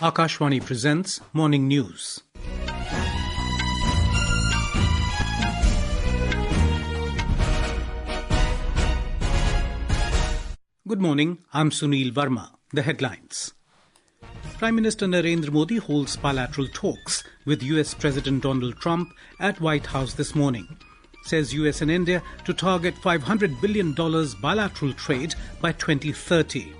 Akashvani presents Morning News. Good morning, I'm Sunil Verma. The headlines. Prime Minister Narendra Modi holds bilateral talks with U.S. President Donald Trump at White House this morning. Says U.S. and India to target $500 billion bilateral trade by 2030.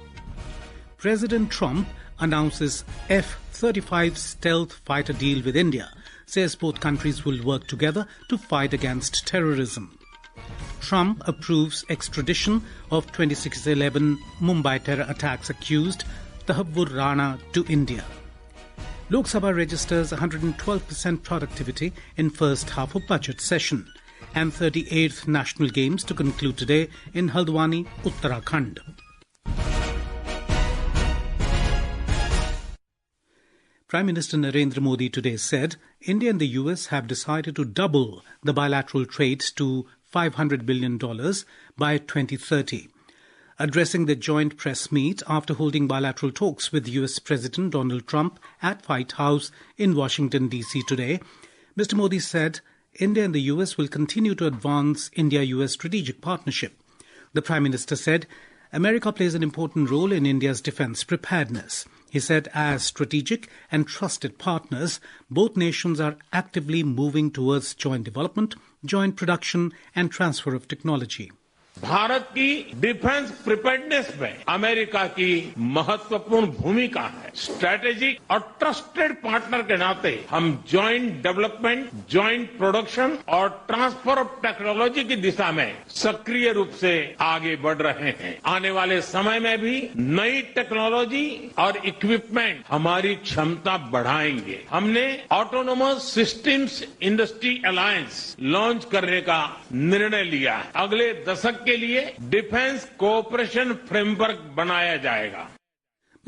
President Trump announces F-35 stealth fighter deal with India. Says both countries will work together to fight against terrorism. Trump approves extradition of 2611 Mumbai terror attacks accused Tahawwur Rana to India. Lok Sabha registers 112% productivity in first half of budget session. And 38th National Games to conclude today in Haldwani, Uttrakhand. Prime Minister Narendra Modi today said India and the US have decided to double the bilateral trade to $500 billion by 2030. Addressing the joint press meet after holding bilateral talks with US President Donald Trump at White House in Washington, D.C. today, Mr. Modi said India and the US will continue to advance India-US strategic partnership. The Prime Minister said America plays an important role in India's defense preparedness. He said as strategic and trusted partners, both nations are actively moving towards joint development, joint production and transfer of technology. Bharat की defence preparedness में America की महत्वपूर्ण भूमिका है। Strategic और trusted partner के नाते हम जॉइंट डेवलपमेंट, जॉइंट प्रोडक्शन और ट्रांसफर ऑफ टेक्नोलॉजी की दिशा में सक्रिय रूप से आगे बढ़ रहे हैं। आने वाले समय में भी नई टेक्नोलॉजी और इक्विपमेंट हमारी क्षमता बढ़ाएंगे। हमने autonomous systems industry alliance launch करने का निर्णय लिया है। अगले दशक के लिए डिफेंस कोऑपरेशन फ्रेमवर्क बनाया जाएगा.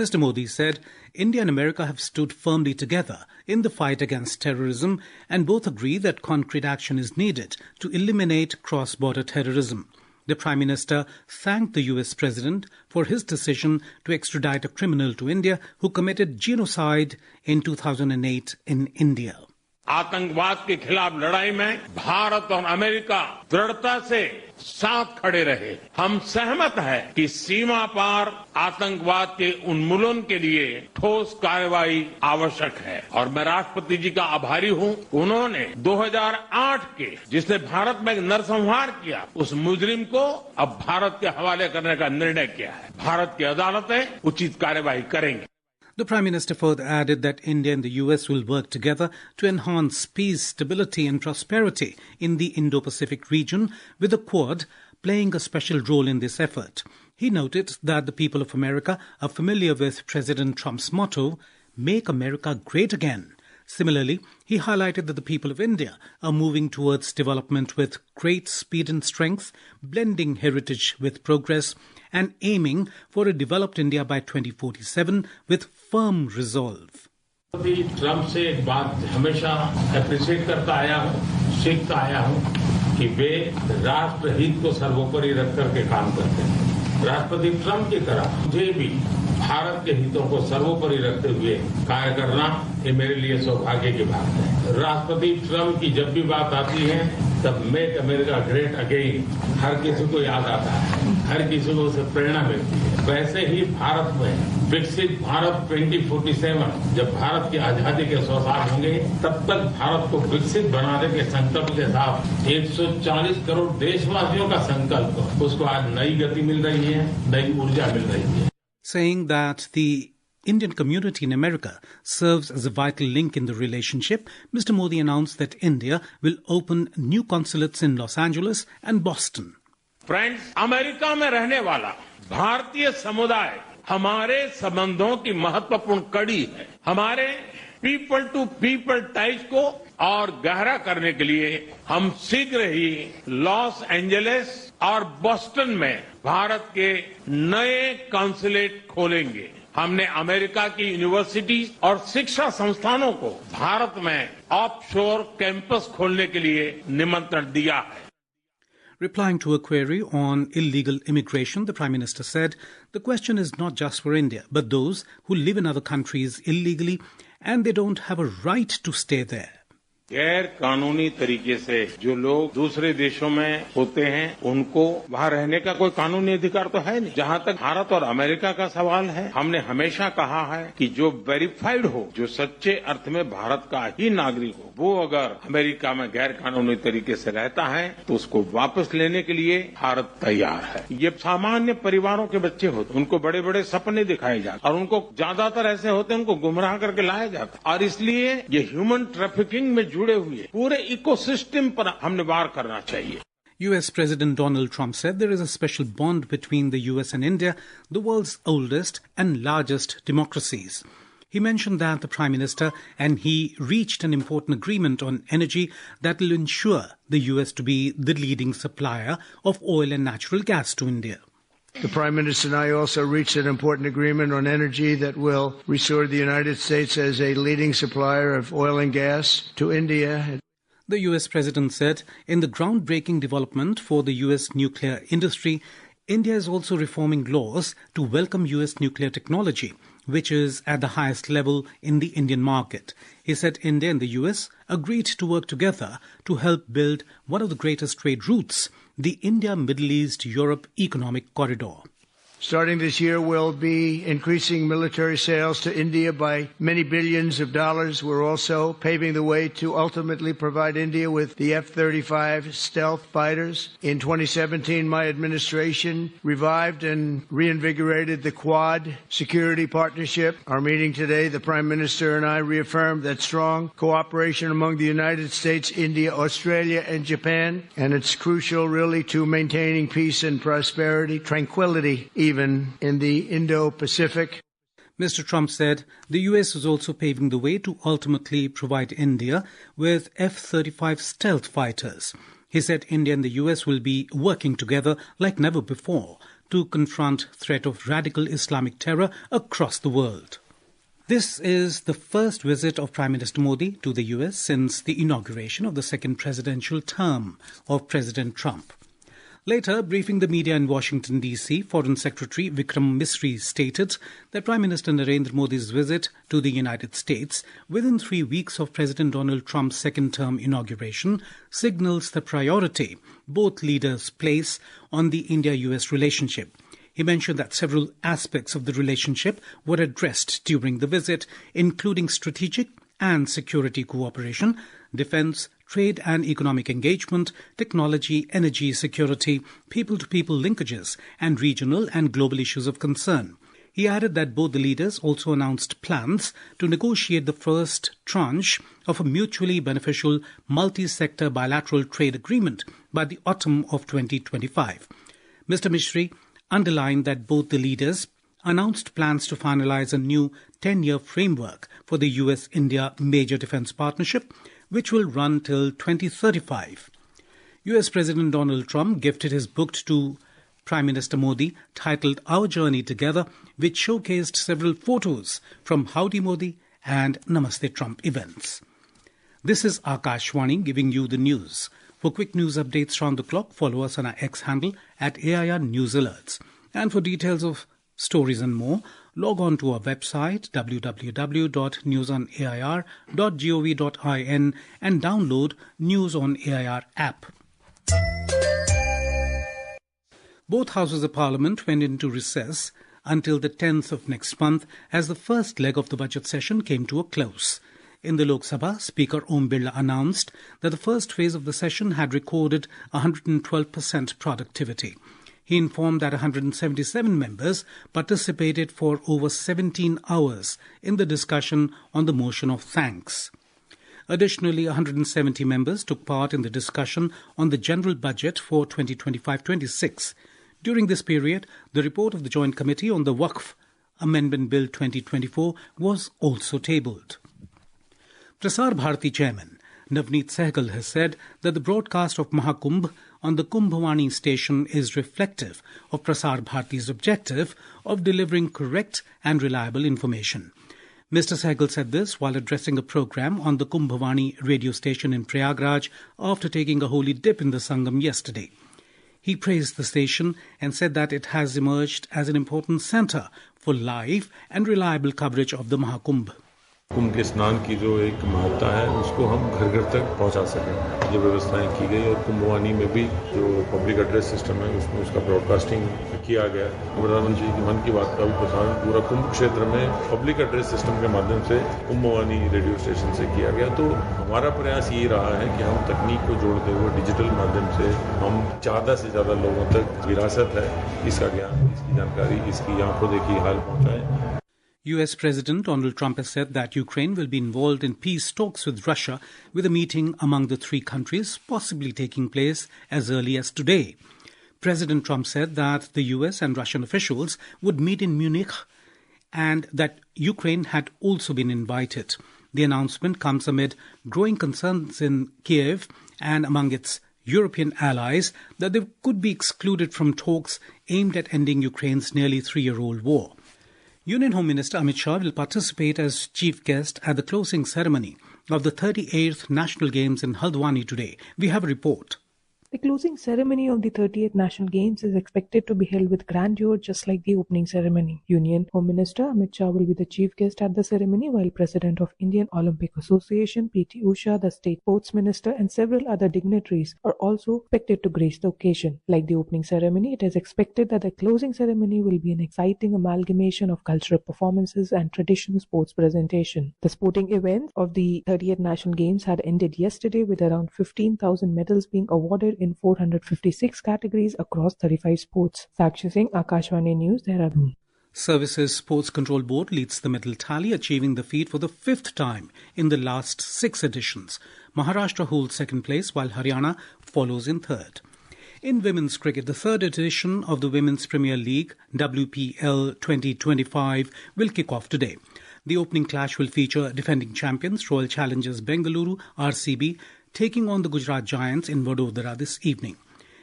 Mr. Modi said India and America have stood firmly together in the fight against terrorism and both agree that concrete action is needed to eliminate cross-border terrorism. The Prime Minister thanked the US President for his decision to extradite a criminal to India who committed genocide in 2008 in India. आतंकवाद के खिलाफ लड़ाई में भारत और America दृढ़ता से साथ खड़े रहे। हम सहमत हैं कि सीमा पार आतंकवाद के उन्मूलन के लिए ठोस कार्रवाई आवश्यक है और मैं राष्ट्रपति जी का आभारी हूं। उन्होंने 2008 के जिसने भारत में नरसंहार किया उस मुजरिम को अब भारत के हवाले करने का निर्णय किया है। भारत की अदालतें उचित कार्रवाई करेंगी। The Prime Minister further added that India and the US will work together to enhance peace, stability and prosperity in the Indo-Pacific region, with the Quad playing a special role in this effort. He noted that the people of America are familiar with President Trump's motto, "Make America Great Again." Similarly, he highlighted that the people of India are moving towards development with great speed and strength, blending heritage with progress and aiming for a developed India by 2047 with firm resolve. Trump से एक बात हमेशा appreciate करता आया हूं, सीखता आया हूं कि वे राष्ट्रहित को सर्वोपरि रख करके काम करते हैं। राष्ट्रपति ट्रम्प की तरह मुझे भी भारत के हितों को सर्वोपरि रखते हुए कार्य करना ये मेरे लिए सौभाग्य की बात है। राष्ट्रपति ट्रम्प की जब भी बात आती है तब मेक अमेरिका ग्रेट अगेन हर किसी को याद आता है, हर किसी को उससे प्रेरणा मिलती है। वैसे ही भारत में विकसित भारत 2047 जब भारत की आजादी के 100 साल होंगे तब तक भारत को विकसित बनाने के संकल्प के साथ 140 करोड़ देशवासियों का संकल्प उसको आज नई गति मिल रही है, नई ऊर्जा मिल रही है। Saying that the Indian community in America serves as a vital link in the relationship, Mr. Modi announced that India will open new consulates in Los Angeles and Boston. Friends, America में रहने वाला भारतीय समुदाय हमारे संबंधों की महत्वपूर्ण कड़ी है। हमारे पीपल टू पीपल टाइज को और गहरा करने के लिए हम शीघ्र ही लॉस एंजलिस और बॉस्टन में भारत के नए कॉन्सुलेट खोलेंगे। हमने अमेरिका की यूनिवर्सिटी और शिक्षा संस्थानों को भारत में ऑफशोर कैंपस खोलने के लिए निमंत्रण दिया है। Replying to a query on illegal immigration, the Prime Minister said the question is not just for India, but those who live in other countries illegally and they don't have a right to stay there. गैर कानूनी तरीके से जो लोग दूसरे देशों में होते हैं उनको वहां रहने का कोई कानूनी अधिकार तो है नहीं। जहां तक भारत और अमेरिका का सवाल है, हमने हमेशा कहा है कि जो वेरीफाइड हो, जो सच्चे अर्थ में भारत का ही नागरिक हो, वो अगर अमेरिका में गैर कानूनी तरीके से रहता है तो उसको वापस लेने के लिए भारत तैयार है। ये सामान्य परिवारों के बच्चे होते, उनको बड़े बड़े सपने दिखाए जाते और उनको ज्यादातर ऐसे होते हैं उनको गुमराह करके लाया जाता और इसलिए ये ह्यूमन ट्रैफिकिंग में जुड़े हुए पूरे इकोसिस्टम पर हमने वार करना चाहिए। U.S. President Donald Trump said there is a special bond between the U.S. and India, the world's oldest and largest democracies. He mentioned that the Prime Minister and he reached an important agreement on energy that will ensure the U.S. to be the leading supplier of oil and natural gas to India. The Prime Minister and I also reached an important agreement on energy that will restore the United States as a leading supplier of oil and gas to India. The U.S. President said in the groundbreaking development for the U.S. nuclear industry, India is also reforming laws to welcome U.S. nuclear technology, which is at the highest level in the Indian market. He said India and the U.S. agreed to work together to help build one of the greatest trade routes, the India-Middle East-Europe Economic Corridor. Starting this year, we'll be increasing military sales to India by many billions of dollars. We're also paving the way to ultimately provide India with the F-35 stealth fighters. In 2017, my administration revived and reinvigorated the Quad security partnership. Our meeting today, the Prime Minister and I reaffirmed that strong cooperation among the United States, India, Australia, and Japan. And it's crucial, really, to maintaining peace and prosperity, tranquility, even in the Indo-Pacific. Mr. Trump said the U.S. is also paving the way to ultimately provide India with F-35 stealth fighters. He said India and the U.S. will be working together like never before to confront threat of radical Islamic terror across the world. This is the first visit of Prime Minister Modi to the U.S. since the inauguration of the second presidential term of President Trump. Later, briefing the media in Washington, D.C., Foreign Secretary Vikram Misri stated that Prime Minister Narendra Modi's visit to the United States within 3 weeks of President Donald Trump's second-term inauguration signals the priority both leaders place on the India-U.S. relationship. He mentioned that several aspects of the relationship were addressed during the visit, including strategic and security cooperation, defense, trade and economic engagement, technology, energy security, people-to-people linkages, and regional and global issues of concern. He added that both the leaders also announced plans to negotiate the first tranche of a mutually beneficial multi-sector bilateral trade agreement by the autumn of 2025. Mr. Misri underlined that both the leaders announced plans to finalize a new 10-year framework for the U.S.-India major defense partnership, which will run till 2035. U.S. President Donald Trump gifted his book to Prime Minister Modi titled Our Journey Together, which showcased several photos from Howdy Modi and Namaste Trump events. This is Akashwani giving you the news. For quick news updates round the clock, follow us on our X handle at AIR News Alerts. And for details of stories and more, log on to our website www.newsonair.gov.in and download News on AIR app. Both houses of Parliament went into recess until the 10th of next month as the first leg of the budget session came to a close. In the Lok Sabha, Speaker Om Birla announced that the first phase of the session had recorded 112% productivity. He informed that 177 members participated for over 17 hours in the discussion on the motion of thanks. Additionally, 170 members took part in the discussion on the general budget for 2025-26. During this period, the report of the Joint Committee on the Waqf Amendment Bill 2024 was also tabled. Prasar Bharati Chairman Navneet Sehgal has said that the broadcast of Mahakumbh on the Kumbhwani station is reflective of Prasar Bharati's objective of delivering correct and reliable information. Mr. Sehgal said this while addressing a program on the Kumbhwani radio station in Prayagraj after taking a holy dip in the Sangam yesterday. He praised the station and said that it has emerged as an important centre for live and reliable coverage of the Mahakumbh. कुंभ के स्नान की जो एक महत्ता है उसको हम घर घर तक पहुंचा सकें, ये व्यवस्थाएं की गई और कुंभवानी में भी जो पब्लिक एड्रेस सिस्टम है उसमें उसका ब्रॉडकास्टिंग किया गया। प्रधानमंत्री की मन की बात का भी प्रसारण पूरा कुंभ क्षेत्र में पब्लिक एड्रेस सिस्टम के माध्यम से कुंभवानी रेडियो स्टेशन से किया गया। तो हमारा प्रयास ये रहा है कि हम तकनीक को जोड़ते हुए डिजिटल माध्यम से हम ज़्यादा से ज़्यादा लोगों तक विरासत है इसका ज्ञान, इसकी जानकारी, इसकी आंखों देखी हाल पहुँचाएं। U.S. President Donald Trump has said that Ukraine will be involved in peace talks with Russia, with a meeting among the three countries possibly taking place as early as today. President Trump said that the U.S. and Russian officials would meet in Munich and that Ukraine had also been invited. The announcement comes amid growing concerns in Kiev and among its European allies that they could be excluded from talks aimed at ending Ukraine's nearly 3-year-old war. Union Home Minister Amit Shah will participate as chief guest at the closing ceremony of the 38th National Games in Haldwani today. We have a report. The closing ceremony of the 38th National Games is expected to be held with grandeur just like the opening ceremony. Union Home Minister Amit Shah will be the chief guest at the ceremony, while President of Indian Olympic Association P.T. Usha, the State Sports Minister and several other dignitaries are also expected to grace the occasion. Like the opening ceremony, it is expected that the closing ceremony will be an exciting amalgamation of cultural performances and traditional sports presentation. The sporting events of the 38th National Games had ended yesterday with around 15,000 medals being awarded in 456 categories across 35 sports. Sakshi Singh, Akashvani News, Dehradun. Services Sports Control Board leads the medal tally, achieving the feat for the 5th time in the last 6 editions. Maharashtra holds second place, while Haryana follows in third. In women's cricket, the 3rd edition of the Women's Premier League, WPL 2025, will kick off today. The opening clash will feature defending champions Royal Challengers Bengaluru, RCB, taking on the Gujarat Giants in Vadodara this evening.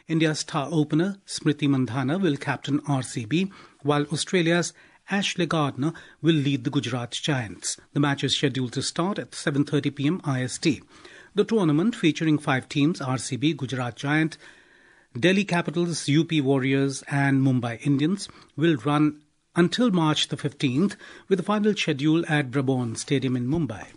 India's star opener Smriti Mandhana will captain RCB, while Australia's Ashley Gardner will lead the Gujarat Giants. The match is scheduled to start at 7:30 p.m. IST. The tournament, featuring 5 teams, RCB, Gujarat Giant, Delhi Capitals, UP Warriors and Mumbai Indians, will run until March the 15th, with the final schedule at Brabant Stadium in Mumbai.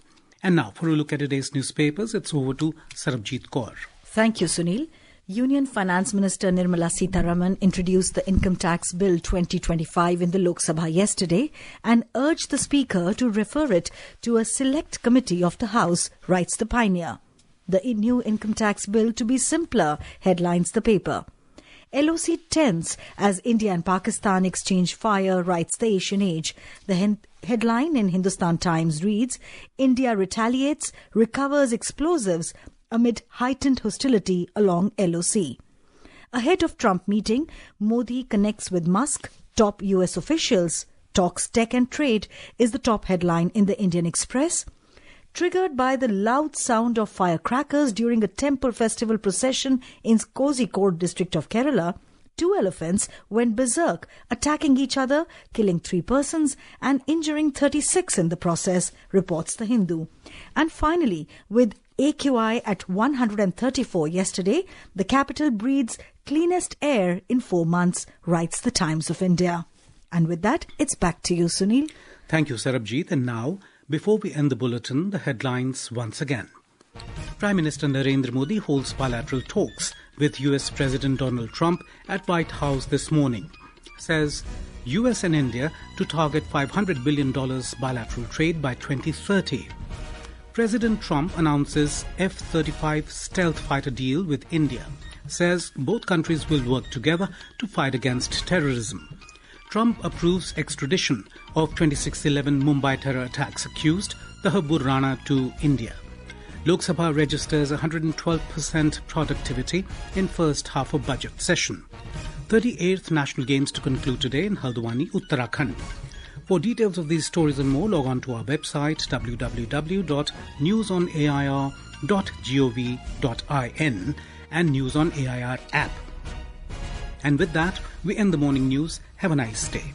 And now, for a look at today's newspapers, it's over to Sarabjit Kaur. Thank you, Sunil. Union Finance Minister Nirmala Sitharaman introduced the Income Tax Bill 2025 in the Lok Sabha yesterday and urged the Speaker to refer it to a select committee of the House, writes the Pioneer. The new income tax bill to be simpler, headlines the paper. LOC tense as India and Pakistan exchange fire, writes the Asian Age. The headline in Hindustan Times reads, India retaliates, recovers explosives amid heightened hostility along LOC. Ahead of Trump meeting, Modi connects with Musk, top US officials, talks tech and trade is the top headline in the Indian Express. Triggered by the loud sound of firecrackers during a temple festival procession in Kozhikode district of Kerala, 2 elephants went berserk, attacking each other, killing 3 persons and injuring 36 in the process, reports The Hindu. And finally, with AQI at 134 yesterday, the capital breathes cleanest air in 4 months, writes the Times of India. And with that, it's back to you, Sunil. Thank you, Sarabjit. And now, before we end the bulletin, the headlines once again. Prime Minister Narendra Modi holds bilateral talks with U.S. President Donald Trump at White House this morning. Says U.S. and India to target $500 billion bilateral trade by 2030. President Trump announces F-35 stealth fighter deal with India. Says both countries will work together to fight against terrorism. Trump approves extradition of 2611 Mumbai terror attacks accused, Tahawwur Rana, to India. Lok Sabha registers 112% productivity in first half of budget session. 38th National Games to conclude today in Haldwani, Uttrakhand. For details of these stories and more, log on to our website www.newsonair.gov.in and News on AIR app. And with that, we end the morning news. Have a nice day.